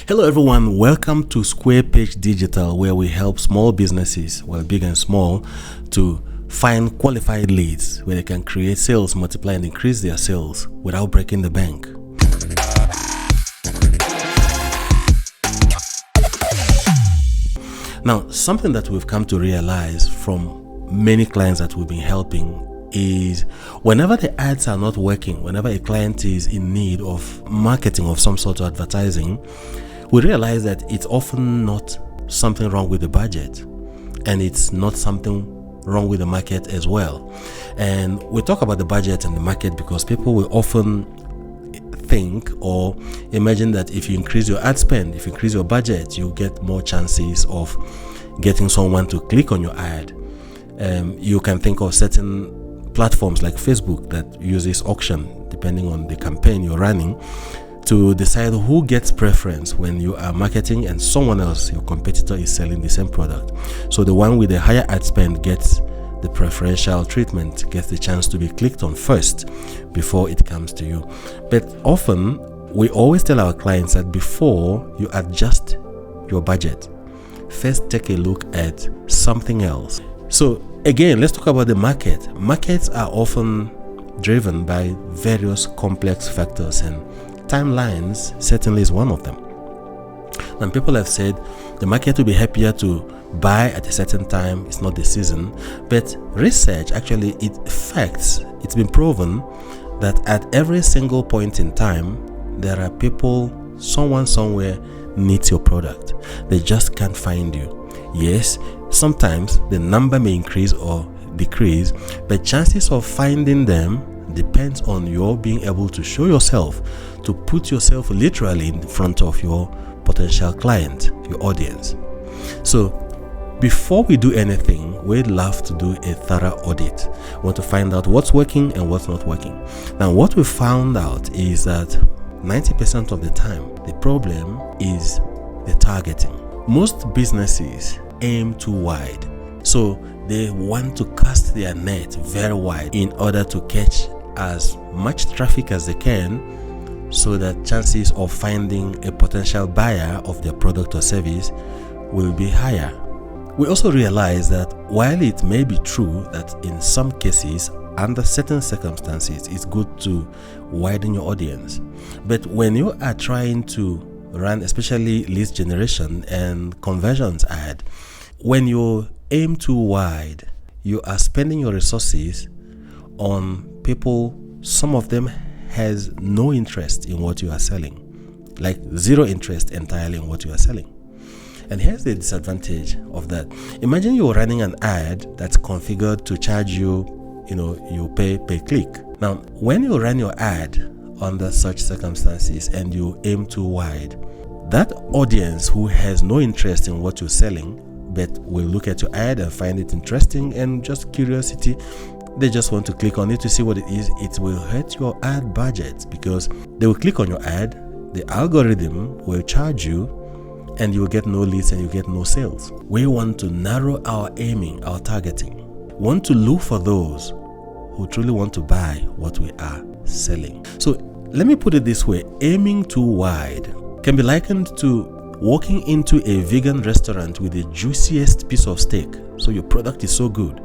Hello everyone, welcome to Square Page Digital, where we help small businesses, well, big and small, to find qualified leads where they can create sales, multiply and increase their sales without breaking the bank. Now, something that we've come to realize from many clients that we've been helping is whenever the ads are not working, whenever a client is in need of marketing of some sort of advertising, we realize that it's often not something wrong with the budget, and it's not something wrong with the market as well. And we talk about the budget and the market because people will often think or imagine that if you increase your ad spend, if you increase your budget, you get more chances of getting someone to click on your ad. You can think of certain platforms like Facebook that uses auction, depending on the campaign you're running, to decide who gets preference when you are marketing and someone else, your competitor, is selling the same product. So the one with the higher ad spend gets the preferential treatment, gets the chance to be clicked on first before it comes to you. But often we always tell our clients that before you adjust your budget, first take a look at something else. So again, let's talk about the market. Markets are often driven by various complex factors, and timelines certainly is one of them. And people have said the market will be happier to buy at a certain time, it's not the season. But research actually, it's been proven that at every single point in time, there are people, someone somewhere needs your product. They just can't find you. Yes, sometimes the number may increase or decrease, but chances of finding them depends on your being able to show yourself, to put yourself literally in front of your potential client, your audience. So before we do anything, we'd love to do a thorough audit. We want to find out what's working and what's not working. Now, what we found out is that 90% of the time, the problem is the targeting. Most businesses aim too wide. So they want to cast their net very wide in order to catch as much traffic as they can, so that chances of finding a potential buyer of their product or service will be higher. We also realize that while it may be true that in some cases, under certain circumstances, it's good to widen your audience, but when you are trying to run especially lead generation and conversions ad, when you aim too wide, you are spending your resources on people, some of them has no interest in what you are selling, like zero interest entirely in what you are selling. And here's the disadvantage of that. Imagine you're running an ad that's configured to charge you pay per click. Now, when you run your ad under such circumstances and you aim too wide, that audience who has no interest in what you're selling but will look at your ad and find it interesting and just curiosity, they just want to click on it to see what it is. It will hurt your ad budget because they will click on your ad, the algorithm will charge you, and you will get no leads and you get no sales. We want to narrow our aiming, our targeting. We want to look for those who truly want to buy what we are selling. So let me put it this way, aiming too wide can be likened to walking into a vegan restaurant with the juiciest piece of steak. So your product is so good,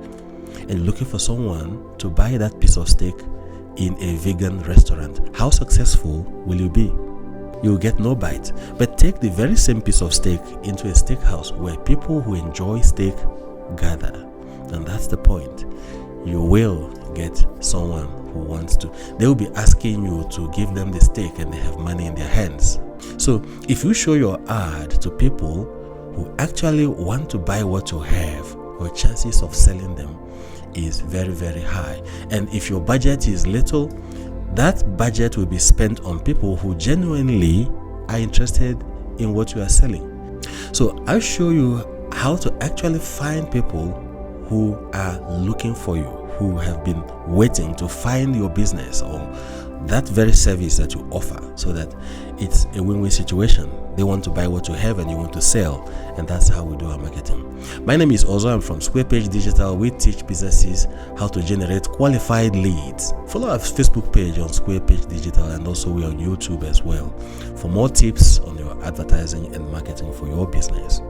and looking for someone to buy that piece of steak in a vegan restaurant. How successful will you be? You will get no bite. But take the very same piece of steak into a steakhouse where people who enjoy steak gather, and that's the point. You will get someone who wants to. They will be asking you to give them the steak and they have money in their hands. So if you show your ad to people who actually want to buy what you have, your chances of selling them is very, very high. And if your budget is little, that budget will be spent on people who genuinely are interested in what you are selling. So I'll show you how to actually find people who are looking for you, who have been waiting to find your business or that very service that you offer, so that it's a win-win situation. They want to buy what you have and you want to sell, and that's how we do our marketing. My name is Ozo. I'm from Square Page Digital. We teach businesses how to generate qualified leads. Follow our Facebook page on Square Page Digital, and also we're on YouTube as well for more tips on your advertising and marketing for your business.